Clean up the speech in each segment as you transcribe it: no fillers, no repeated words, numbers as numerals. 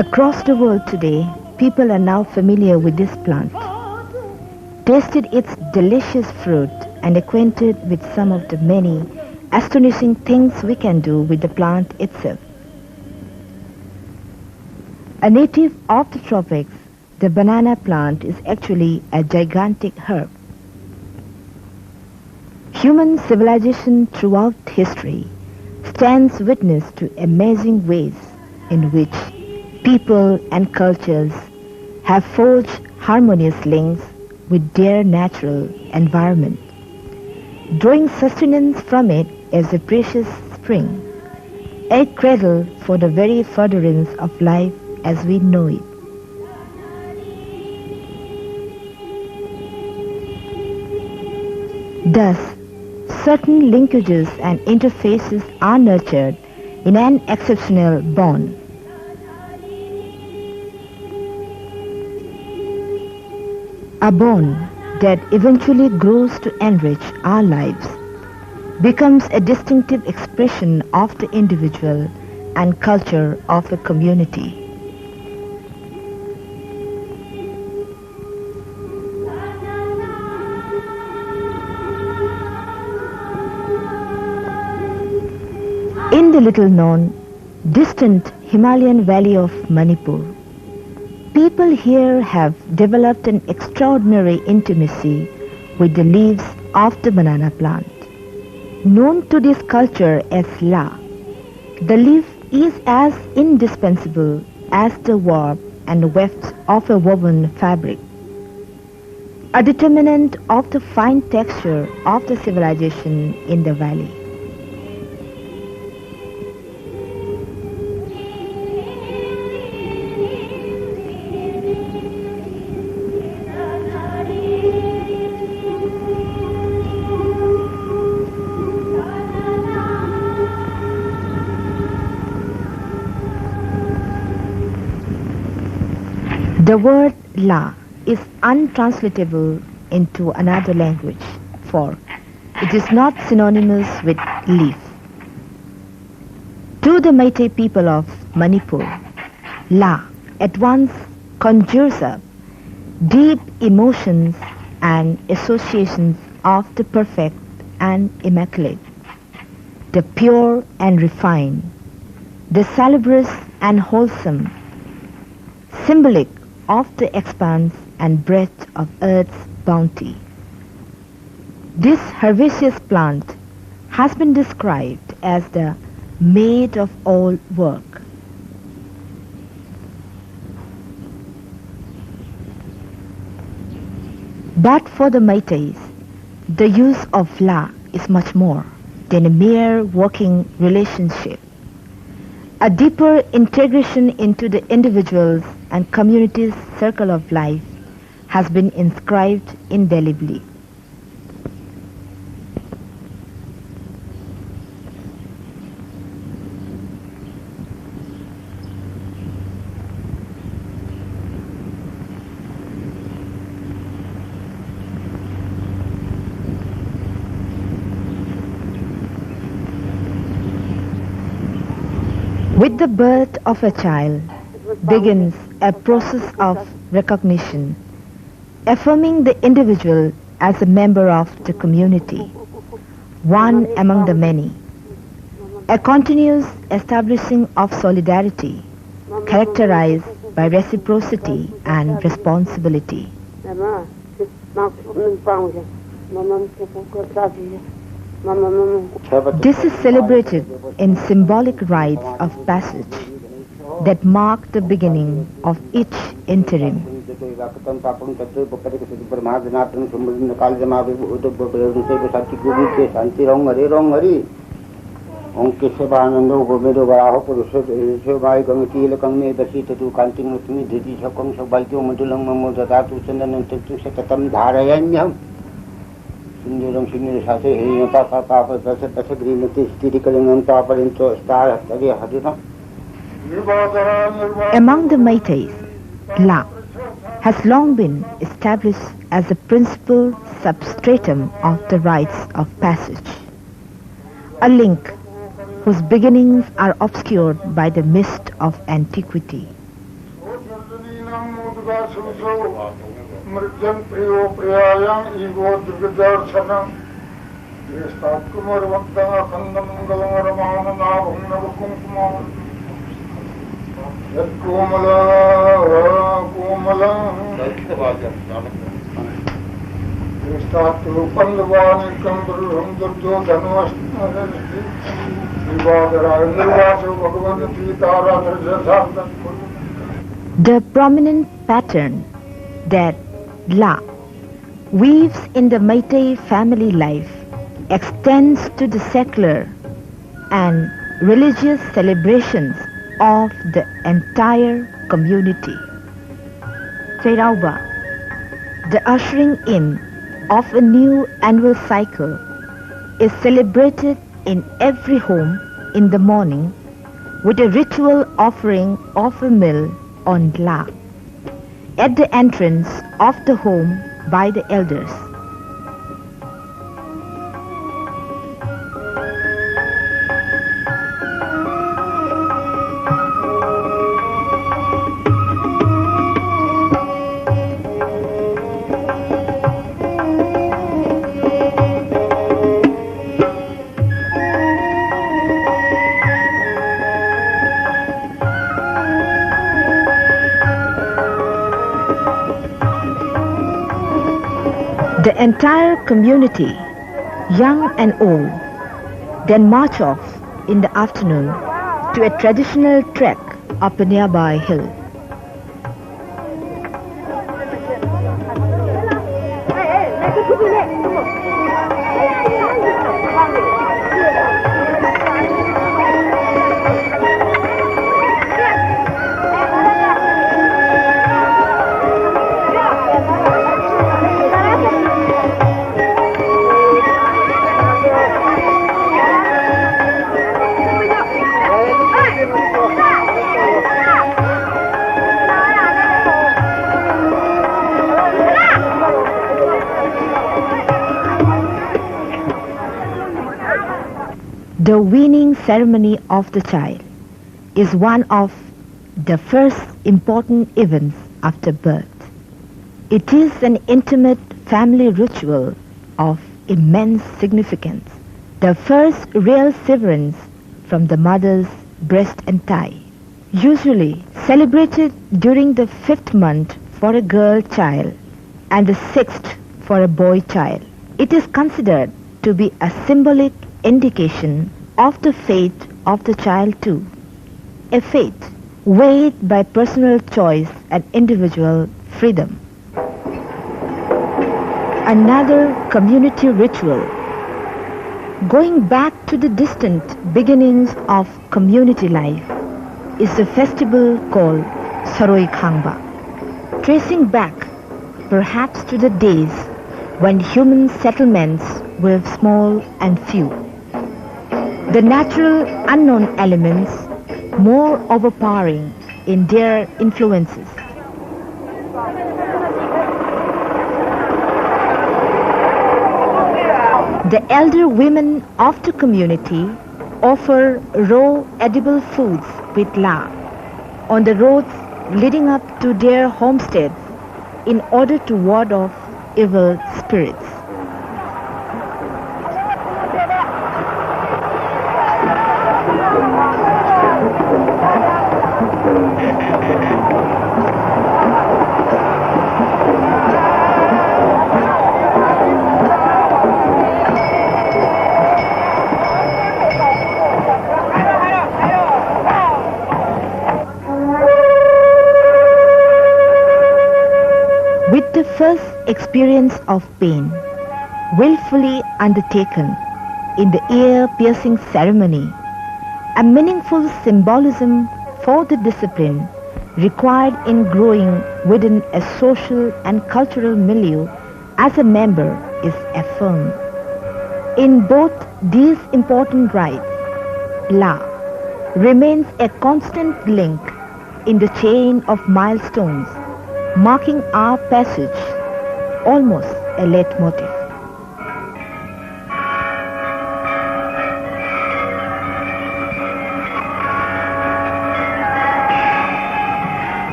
Across the world today, people are now familiar with this plant, tasted its delicious fruit, and acquainted with some of the many astonishing things we can do with the plant itself. A native of the tropics, the banana plant is actually a gigantic herb. Human civilization throughout history stands witness to amazing ways in which people and cultures have forged harmonious links with their natural environment, drawing sustenance from it as a precious spring, a cradle for the very furtherance of life as we know it. Thus, certain linkages and interfaces are nurtured in an exceptional bond. A bond that eventually grows to enrich our lives, becomes a distinctive expression of the individual and culture of a community. In the little-known, distant Himalayan valley of Manipur, people here have developed an extraordinary intimacy with the leaves of the banana plant. Known to this culture as LAA, the leaf is as indispensable as the warp and weft of a woven fabric, a determinant of the fine texture of the civilization in the valley. The word LAA is untranslatable into another language, for it is not synonymous with leaf. To the Meitei people of Manipur, LAA at once conjures up deep emotions and associations of the perfect and immaculate, the pure and refined, the salubrious and wholesome, symbolic of the expanse and breadth of Earth's bounty. This herbaceous plant has been described as the maid of all work. But for the Meiteis, the use of LAA is much more than a mere working relationship. A deeper integration into the individual's and community's circle of life has been inscribed indelibly. With the birth of a child begins a process of recognition, affirming the individual as a member of the community, one among the many, a continuous establishing of solidarity characterized by reciprocity and responsibility. This is celebrated in symbolic rites of passage that mark the beginning of each interim. Among the Meiteis, LAA has long been established as the principal substratum of the rites of passage, a link whose beginnings are obscured by the mist of antiquity. Mrityan Priyo Priyayang Ego Durgadarsanam Yestat Kumar Vaktanga Khandam Galang Ramana Navang Navakumkumam Yat Kumala Yestat Lupandavani Kambruham Durjo Dhanvasthi Vivadara Nirvasu Bhagavan Titara Dharjasardan. The prominent pattern that La weaves in the Meitei family life extends to the secular and religious celebrations of the entire community. Chairauba, the ushering in of a new annual cycle, is celebrated in every home in the morning with a ritual offering of a meal on La at the entrance of the home by the elders. The entire community, young and old, then march off in the afternoon to a traditional trek up a nearby hill. The weaning ceremony of the child is one of the first important events after birth. It is an intimate family ritual of immense significance, the first real severance from the mother's breast and thigh, usually celebrated during the 5th month for a girl child and the 6th for a boy child. It is considered to be a symbolic indication of the fate of the child too, a fate weighed by personal choice and individual freedom. Another community ritual, going back to the distant beginnings of community life, is the festival called Saroi Khangba, tracing back perhaps to the days when human settlements were small and few. The natural unknown elements more overpowering in their influences. The elder women of the community offer raw edible foods with La on the roads leading up to their homesteads in order to ward off evil spirits. With the first experience of pain, willfully undertaken in the ear-piercing ceremony, a meaningful symbolism for the discipline required in growing within a social and cultural milieu as a member is affirmed. In both these important rites, La remains a constant link in the chain of milestones marking our passage, almost a leitmotif.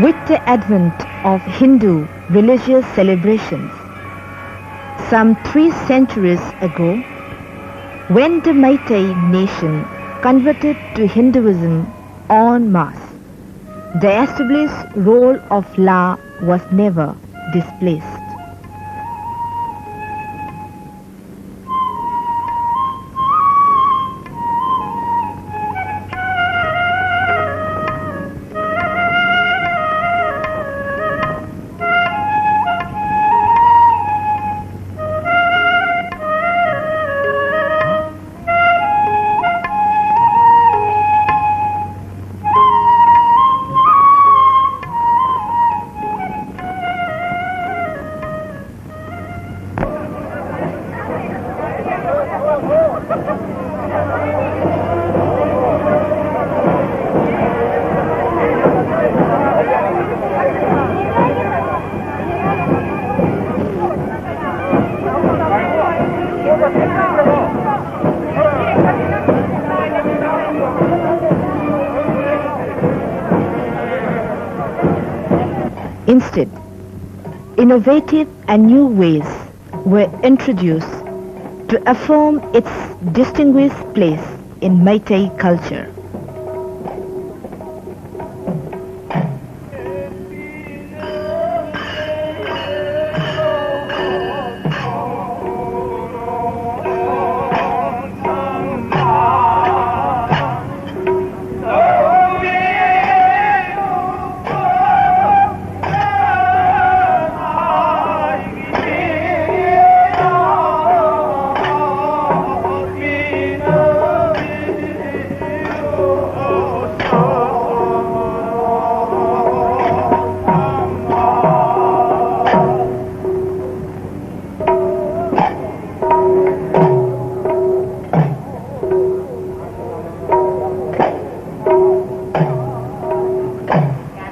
With the advent of Hindu religious celebrations, some 3 centuries ago, when the Meitei nation converted to Hinduism en masse, the established role of La was never displaced. Instead, innovative and new ways were introduced to affirm its distinguished place in Meitei culture.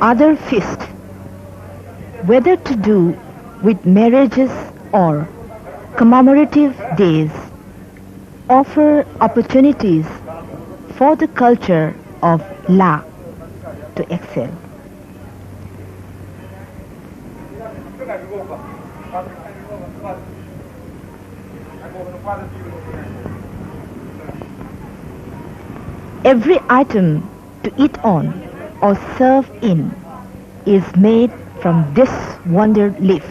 Other feasts, whether to do with marriages or commemorative days, offer opportunities for the culture of La to excel. Every item to eat on or serve in is made from this wonder leaf.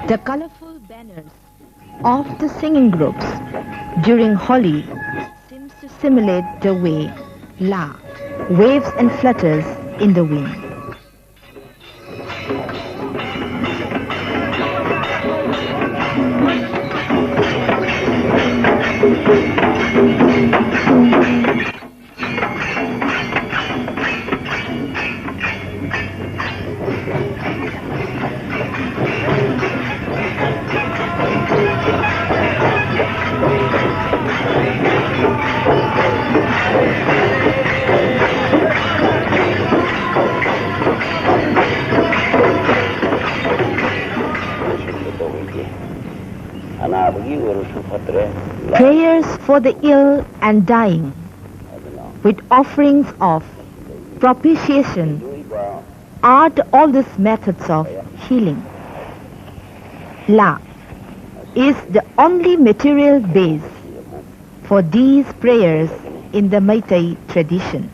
The colorful banners of the singing groups during Holi seems to simulate the way La waves and flutters in the wind. Prayers for the ill and dying, with offerings of propitiation, are the oldest methods of healing. La is the only material base for these prayers in the Meitei tradition.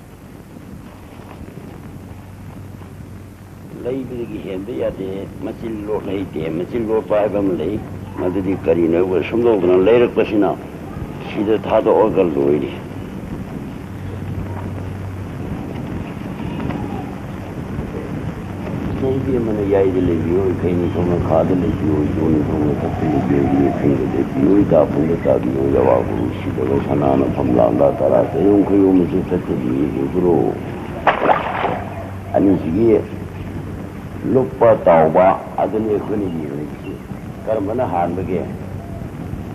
Madadi Karina was some of the later Pasina. She did had the organ lady. maybe a man, I live you, came from a car, live you, doing from a finger, you up on the Tabu, Yawabu, she was Hanana from Langa, Taras, the young Kuyum is affected you grow. And it's here. Look for Tauba, other than the Karmana hand again.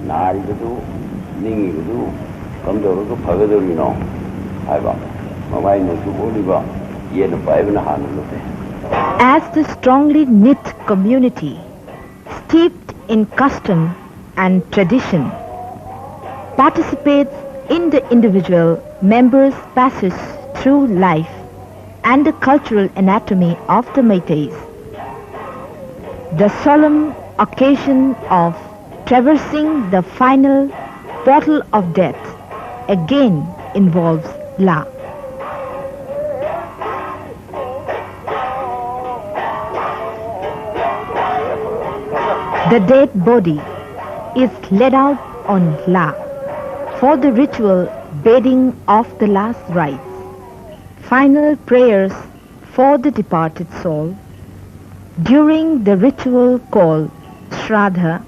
Nari to do, Ning to do, come to Pagado, you know. I want my mind to Oliva, yet a 5.5. As the strongly knit community, steeped in custom and tradition, participates in the individual members' passage through life and the cultural anatomy of the Meiteis, the solemn occasion of traversing the final portal of death again involves La. The dead body is led out on La for the ritual bathing of the last rites, final prayers for the departed soul during the ritual called Shraddha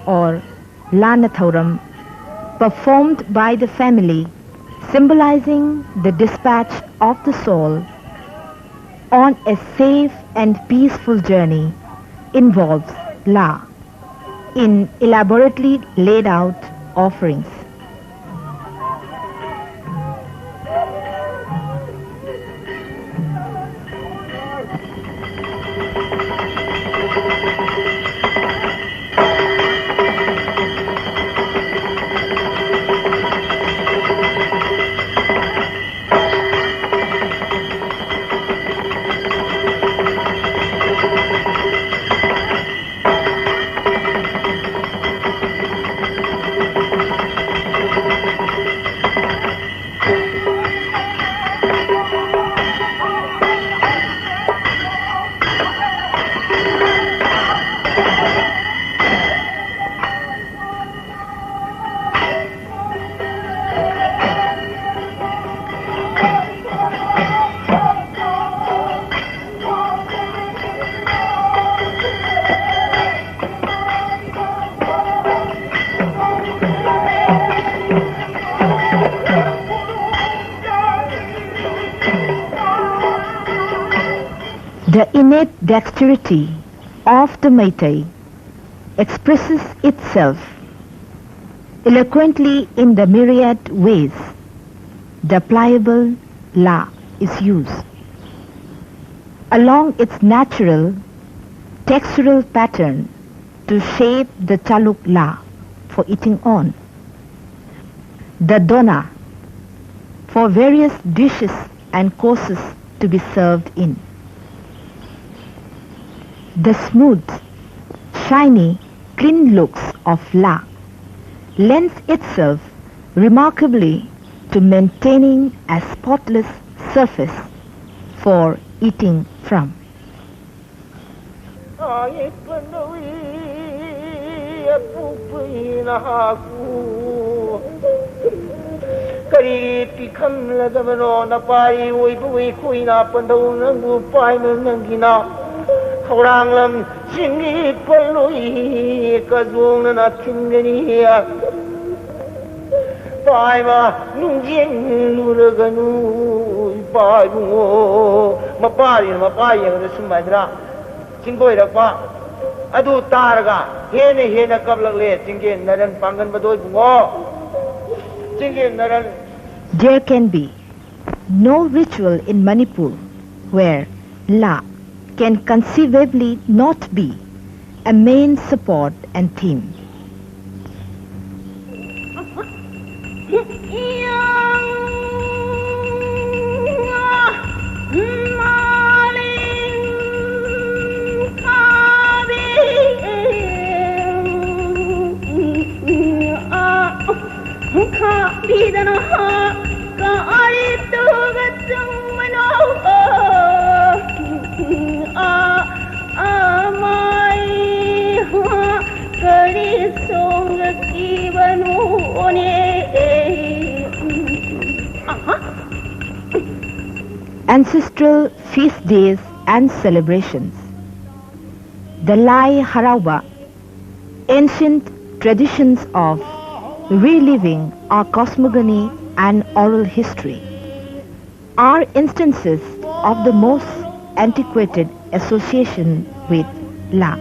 or Lanathoram, performed by the family, symbolizing the dispatch of the soul on a safe and peaceful journey, involves La in elaborately laid out offerings. The innate dexterity of the Meitei expresses itself eloquently in the myriad ways the pliable La is used. Along its natural textural pattern to shape the Chaluk La for eating on, the Dona for various dishes and courses to be served in. The smooth, shiny, clean looks of La lends itself remarkably to maintaining a spotless surface for eating from. Khawranglam singi palui kazung na thingania paima nungjing luraganu paimu mapai yang sumadra chingoi rakpa adu targa hena kablak chingen naran pangan badoi bungo chingen naran. There can be no ritual in Manipur where La can conceivably not be a main support and theme. Ancestral feast days and celebrations. the Lai Harauba, ancient traditions of reliving our cosmogony and oral history, are instances of the most antiquated association with La.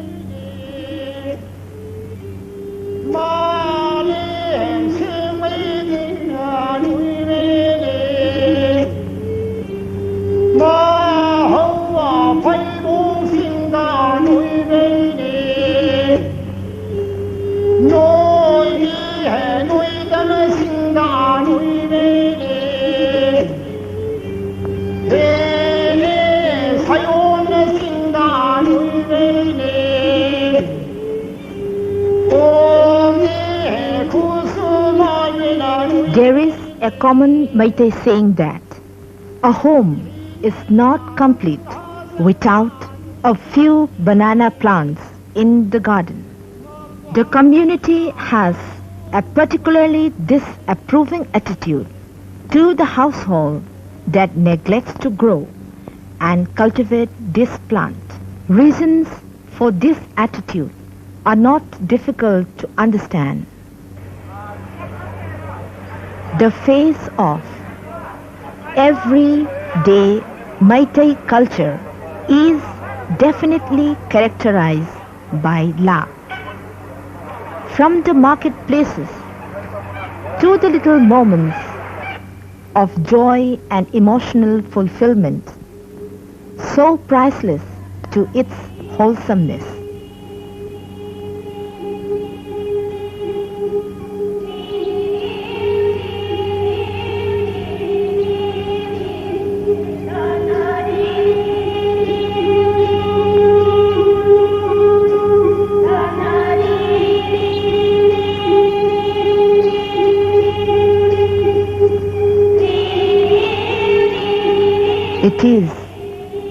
There is a common Meitei saying that a home is not complete without a few banana plants in the garden. The community has a particularly disapproving attitude to the household that neglects to grow and cultivate this plant. Reasons for this attitude are not difficult to understand. The face of everyday Meitei culture is definitely characterized by La. From the marketplaces to the little moments of joy and emotional fulfillment, so priceless to its wholesomeness. It is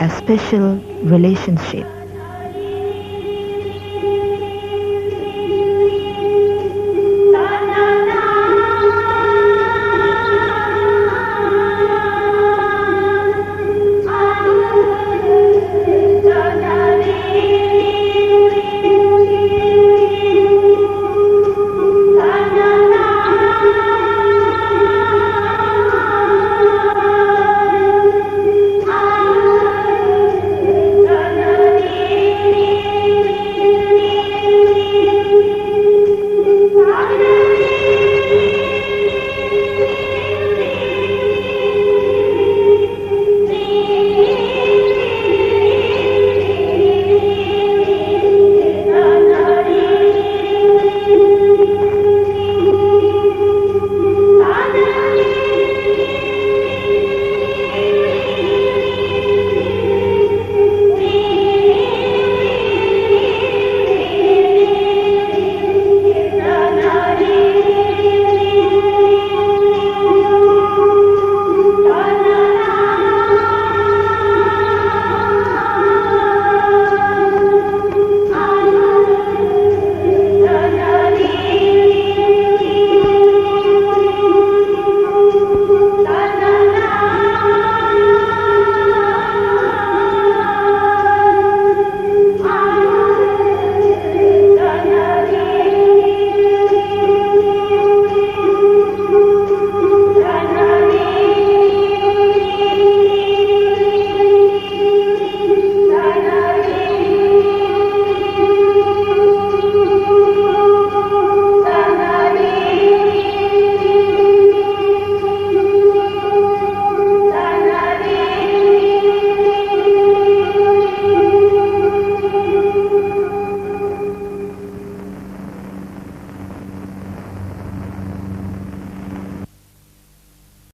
a special relationship.